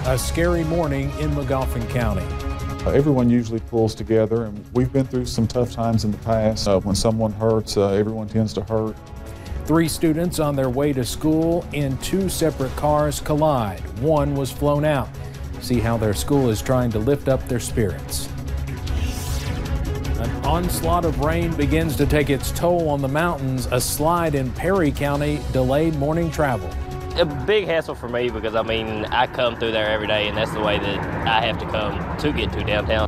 A scary morning in Magoffin County. Everyone usually pulls together, and we've been through some tough times in the past. When someone hurts, everyone tends to hurt. 3 students on their way to school in 2 separate cars collide. One was flown out. See how their school is trying to lift up their spirits. An onslaught of rain begins to take its toll on the mountains. A slide in Perry County delayed morning travel. A big hassle for me because, I come through there every day, and that's the way that I have to come to get to downtown.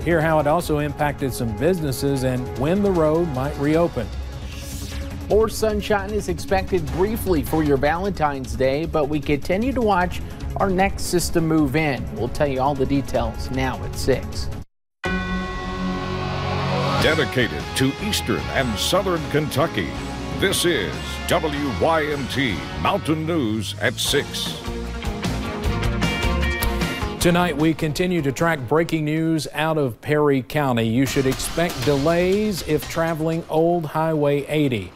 Hear how it also impacted some businesses and when the road might reopen. More sunshine is expected briefly for your Valentine's Day, but we continue to watch our next system move in. We'll tell you all the details now at 6. Dedicated to Eastern and Southern Kentucky, this is WYMT Mountain News at 6. Tonight, we continue to track breaking news out of Perry County. You should expect delays if traveling Old Highway 80.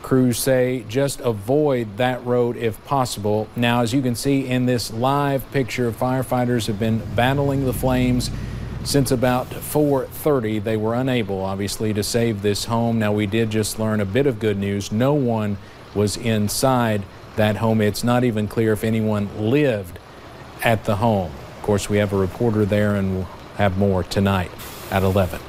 Crews say just avoid that road if possible. Now, as you can see in this live picture, firefighters have been battling the flames since about 4:30. They were unable, obviously, to save this home. Now, we did just learn a bit of good news. No one was inside that home. It's not even clear if anyone lived at the home. Of course, we have a reporter there, and we'll have more tonight at 11.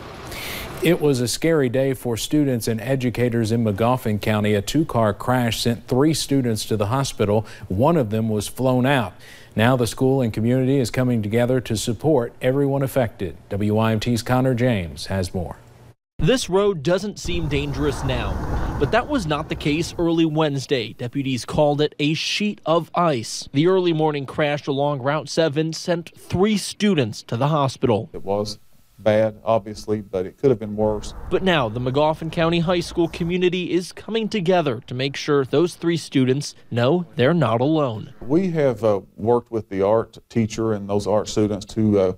It was a scary day for students and educators in Magoffin County. A 2-car crash sent 3 students to the hospital. One of them was flown out. Now the school and community is coming together to support everyone affected. WYMT's Connor James has more. This road doesn't seem dangerous now, but that was not the case early Wednesday. Deputies called it a sheet of ice. The early morning crash along Route 7 sent 3 students to the hospital. It was bad, obviously, but it could have been worse. But now the Magoffin County High School community is coming together to make sure those 3 students know they're not alone. We have worked with the art teacher and those art students to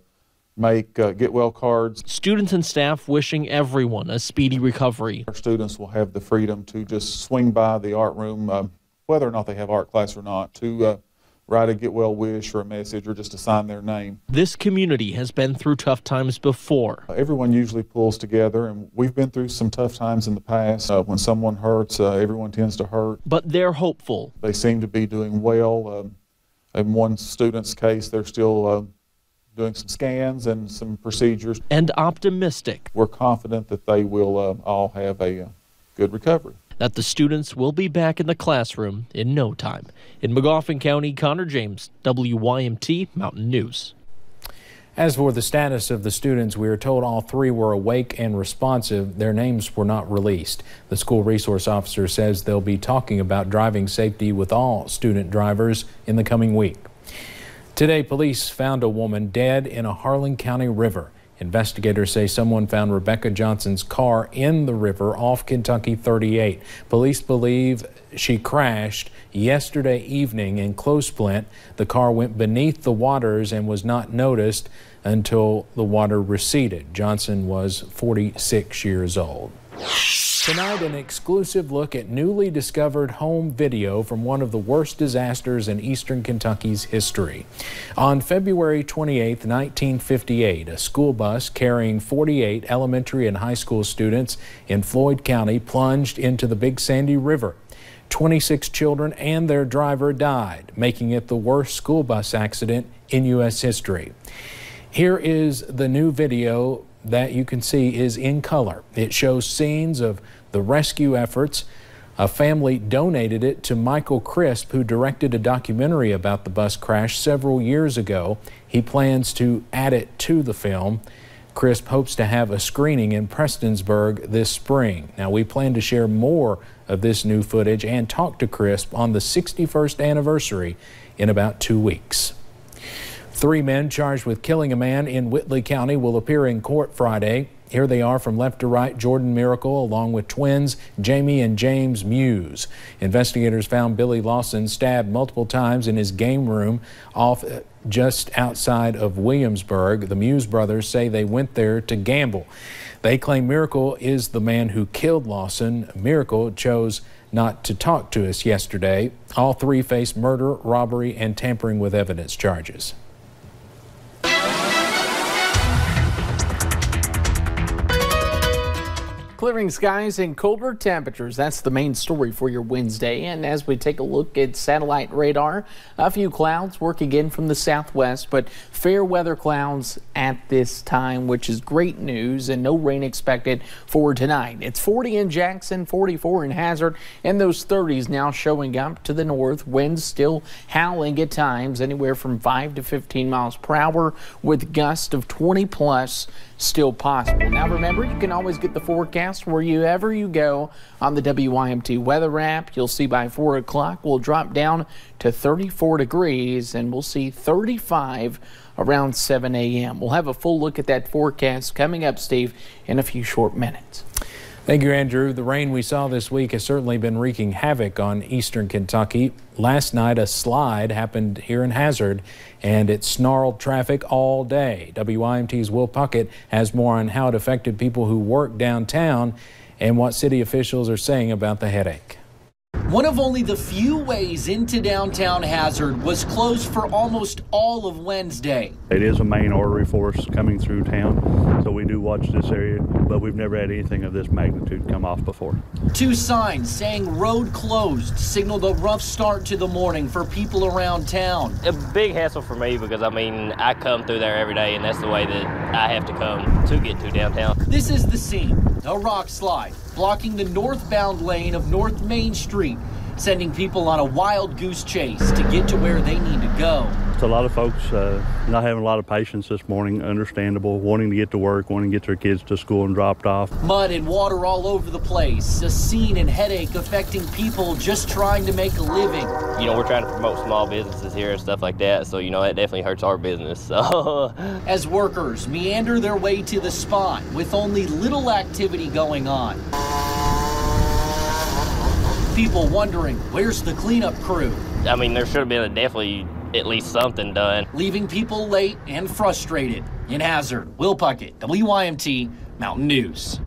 make get well cards. Students and staff wishing everyone a speedy recovery. Our students will have the freedom to just swing by the art room, whether or not they have art class or not, to write a get well wish or a message or just to sign their name. This community has been through tough times before. Everyone usually pulls together, and we've been through some tough times in the past. When someone hurts, everyone tends to hurt. But they're hopeful. They seem to be doing well. In one student's case, they're still doing some scans and some procedures. And optimistic. We're confident that they will all have a good recovery. That the students will be back in the classroom in no time. In Magoffin County, Connor James, WYMT Mountain News. As for the status of the students, we are told all 3 were awake and responsive. Their names were not released. The school resource officer says they'll be talking about driving safety with all student drivers in the coming week. Today, police found a woman dead in a Harlan County river. Investigators say someone found Rebecca Johnson's car in the river off Kentucky 38. Police believe she crashed yesterday evening in Close Flint. The car went beneath the waters and was not noticed until the water receded. Johnson was 46 years old. Tonight, an exclusive look at newly discovered home video from one of the worst disasters in eastern Kentucky's history. On February 28, 1958, a school bus carrying 48 elementary and high school students in Floyd County plunged into the Big Sandy River. 26 children and their driver died, making it the worst school bus accident in U.S. history. Here is the new video that you can see is in color. It shows scenes of the rescue efforts. A family donated it to Michael Crisp, who directed a documentary about the bus crash several years ago. He plans to add it to the film. Crisp hopes to have a screening in Prestonsburg this spring. Now, we plan to share more of this new footage and talk to Crisp on the 61st anniversary in about 2 weeks. 3 men charged with killing a man in Whitley County will appear in court Friday. Here they are from left to right: Jordan Miracle along with twins Jamie and James Muse. Investigators found Billy Lawson stabbed multiple times in his game room off just outside of Williamsburg. The Muse brothers say they went there to gamble. They claim Miracle is the man who killed Lawson. Miracle chose not to talk to us yesterday. All three face murder, robbery, and tampering with evidence charges. Clearing skies and colder temperatures. That's the main story for your Wednesday. And as we take a look at satellite radar, a few clouds working in from the southwest, but fair weather clouds at this time, which is great news, and no rain expected for tonight. It's 40 in Jackson, 44 in Hazard, and those 30s now showing up to the north. Winds still howling at times, anywhere from 5 to 15 miles per hour, with gusts of 20 plus still possible. Now remember, you can always get the forecast wherever you go on the WYMT weather app. You'll see by 4 o'clock we'll drop down to 34 degrees and we'll see 35 around 7 a.m. We'll have a full look at that forecast coming up, Steve, in a few short minutes. Thank you, Andrew. The rain we saw this week has certainly been wreaking havoc on eastern Kentucky. Last night, a slide happened here in Hazard, and it snarled traffic all day. WYMT's Will Puckett has more on how it affected people who work downtown and what city officials are saying about the headache. One of only the few ways into downtown Hazard was closed for almost all of Wednesday. It is a main artery for us coming through town, so we do watch this area, but we've never had anything of this magnitude come off before. 2 signs saying road closed signaled a rough start to the morning for people around town. A big hassle for me because, I come through there every day, and that's the way that I have to come to get to downtown. This is the scene, a rock slide blocking the northbound lane of North Main Street, sending people on a wild goose chase to get to where they need to go. It's a lot of folks not having a lot of patience this morning, understandable, wanting to get to work, wanting to get their kids to school and dropped off. Mud and water all over the place, a scene and headache affecting people just trying to make a living. We're trying to promote small businesses here and stuff like that, so, that definitely hurts our business. So. As workers meander their way to the spot with only little activity going on. People wondering, where's the cleanup crew? There should have been definitely at least something done. Leaving people late and frustrated. In Hazard, Will Puckett, WYMT Mountain News.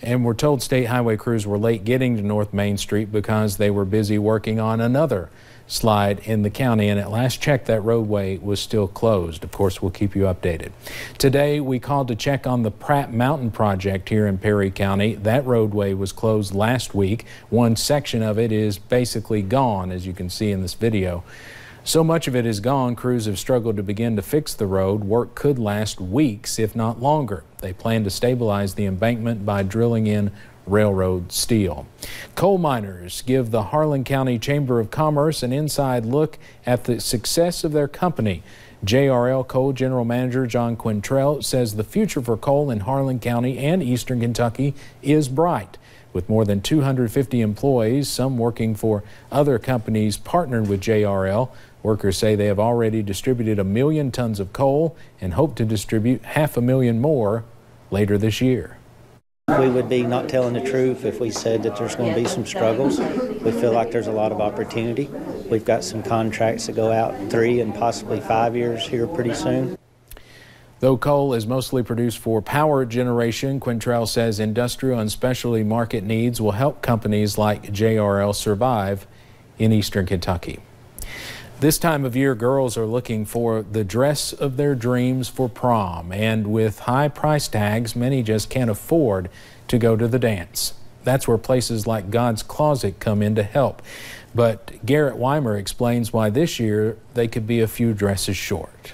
And we're told state highway crews were late getting to North Main Street because they were busy working on another slide in the county, and at last check that roadway was still closed. Of course, we'll keep you updated. Today we called to check on the Pratt Mountain project here in Perry County. That roadway was closed last week. One section of it is basically gone, as you can see in this video. So much of it is gone, crews have struggled to begin to fix the road. Work could last weeks, if not longer. They plan to stabilize the embankment by drilling in railroad steel. Coal miners give the Harlan County Chamber of Commerce an inside look at the success of their company. JRL Coal General Manager John Quintrell says the future for coal in Harlan County and eastern Kentucky is bright. With more than 250 employees, some working for other companies partnered with JRL, workers say they have already distributed 1 million tons of coal and hope to distribute 500,000 more later this year. We would be not telling the truth if we said that there's going to be some struggles. We feel like there's a lot of opportunity. We've got some contracts that go out 3 and possibly 5 years here pretty soon. Though coal is mostly produced for power generation, Quintrell says industrial and specialty market needs will help companies like JRL survive in eastern Kentucky. This time of year, girls are looking for the dress of their dreams for prom, and with high price tags, many just can't afford to go to the dance. That's where places like God's Closet come in to help. But Garrett Weimer explains why this year they could be a few dresses short.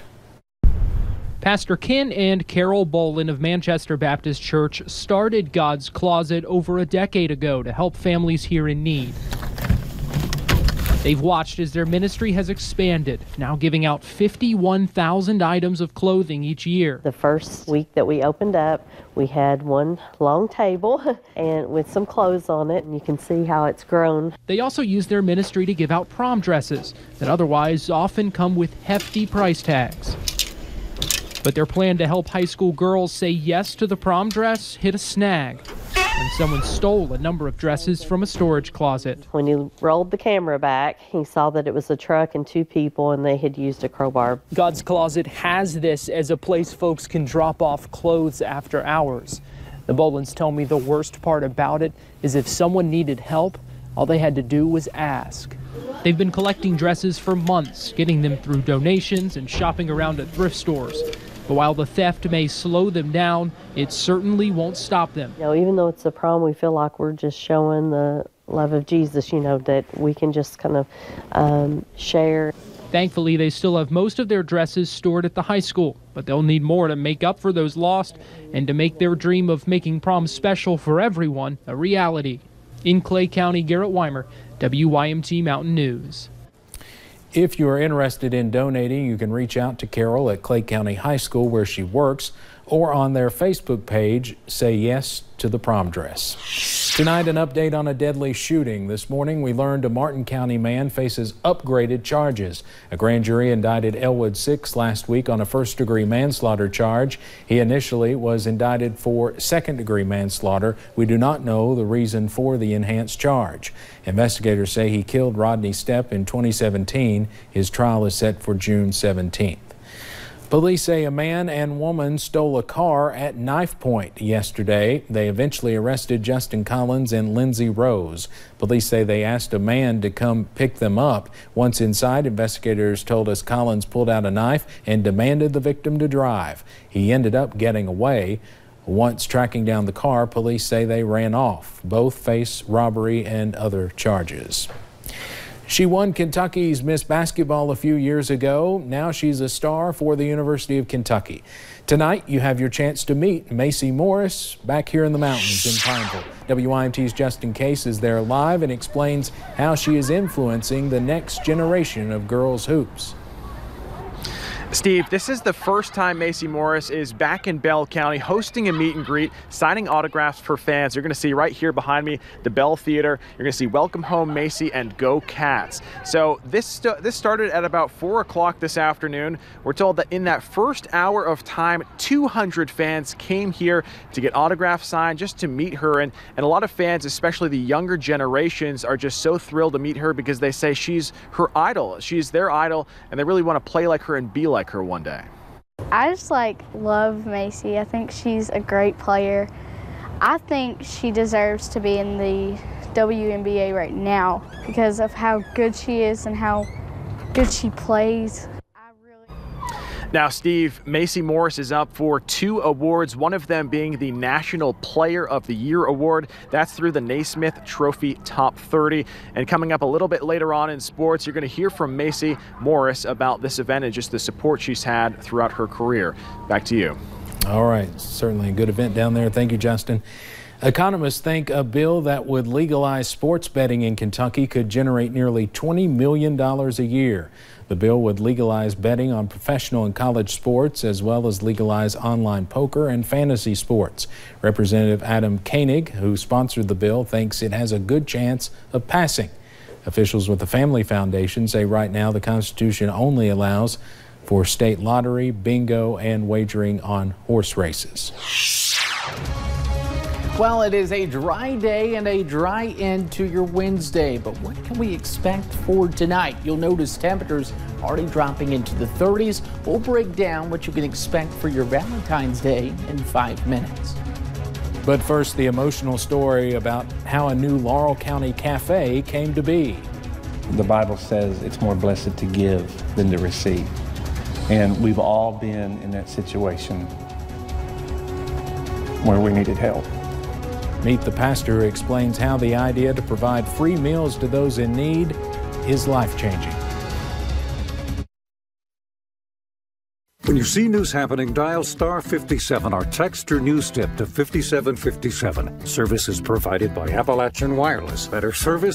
Pastor Ken and Carol Bolin of Manchester Baptist Church started God's Closet over a decade ago to help families here in need. They've watched as their ministry has expanded, now giving out 51,000 items of clothing each year. The first week that we opened up, we had one long table and with some clothes on it, and you can see how it's grown. They also use their ministry to give out prom dresses that otherwise often come with hefty price tags. But their plan to help high school girls say yes to the prom dress hit a snag when someone stole a number of dresses from a storage closet. When he rolled the camera back, he saw that it was a truck and 2 people, and they had used a crowbar. God's Closet has this as a place folks can drop off clothes after hours. The Bolins tell me the worst part about it is if someone needed help, All they had to do was ask. They've been collecting dresses for months, getting them through donations and shopping around at thrift stores. But while the theft may slow them down, it certainly won't stop them. You know, even though it's a prom, we feel like we're just showing the love of Jesus, you know, that we can just kind of share. Thankfully, they still have most of their dresses stored at the high school, but they'll need more to make up for those lost and to make their dream of making prom special for everyone a reality. In Clay County, Garrett Weimer, WYMT Mountain News. If you're interested in donating, you can reach out to Carol at Clay County High School where she works, or on their Facebook page, Say Yes to the Prom Dress. Tonight, an update on a deadly shooting. This morning, we learned a Martin County man faces upgraded charges. A grand jury indicted Elwood Six last week on a first-degree manslaughter charge. He initially was indicted for second-degree manslaughter. We do not know the reason for the enhanced charge. Investigators say he killed Rodney Stepp in 2017. His trial is set for June 17th. Police say a man and woman stole a car at knife point yesterday. They eventually arrested Justin Collins and Lindsay Rose. Police say they asked a man to come pick them up. Once inside, investigators told us Collins pulled out a knife and demanded the victim to drive. He ended up getting away. Once tracking down the car, police say they ran off. Both face robbery and other charges. She won Kentucky's Miss Basketball a few years ago. Now she's a star for the University of Kentucky. Tonight, you have your chance to meet Macy Morris back here in the mountains in Pineville. WYMT's Justin Case is there live and explains how she is influencing the next generation of girls hoops. Steve, this is the first time Macy Morris is back in Bell County hosting a meet and greet, signing autographs for fans. You're going to see right here behind me the Bell Theater. You're going to see Welcome Home Macy and Go Cats. So this started at about 4 o'clock this afternoon. We're told that in that first hour of time, 200 fans came here to get autographs signed, just to meet her. And a lot of fans, especially the younger generations, are just so thrilled to meet her because they say she's her idol. She's their idol, and they really want to play like her and be like her one day. I just love Macy. I think she's a great player. I think she deserves to be in the WNBA right now because of how good she is and how good she plays. Now, Steve, Macy Morris is up for 2 awards, one of them being the National Player of the Year Award. That's through the Naismith Trophy Top 30. And coming up a little bit later on in sports, you're going to hear from Macy Morris about this event and just the support she's had throughout her career. Back to you. All right, certainly a good event down there. Thank you, Justin. Economists think a bill that would legalize sports betting in Kentucky could generate nearly $20 million a year. The bill would legalize betting on professional and college sports, as well as legalize online poker and fantasy sports. Representative Adam Koenig, who sponsored the bill, thinks it has a good chance of passing. Officials with the Family Foundation say right now the Constitution only allows for state lottery, bingo, and wagering on horse races. Well, it is a dry day and a dry end to your Wednesday, but what can we expect for tonight? You'll notice temperatures already dropping into the 30s. We'll break down what you can expect for your Valentine's Day in 5 minutes. But first, the emotional story about how a new Laurel County cafe came to be. The Bible says it's more blessed to give than to receive. And we've all been in that situation where we needed help. Meet the pastor who explains how the idea to provide free meals to those in need is life-changing. When you see news happening, dial star 57 or text your news tip to 5757. Service is provided by Appalachian Wireless. Better service.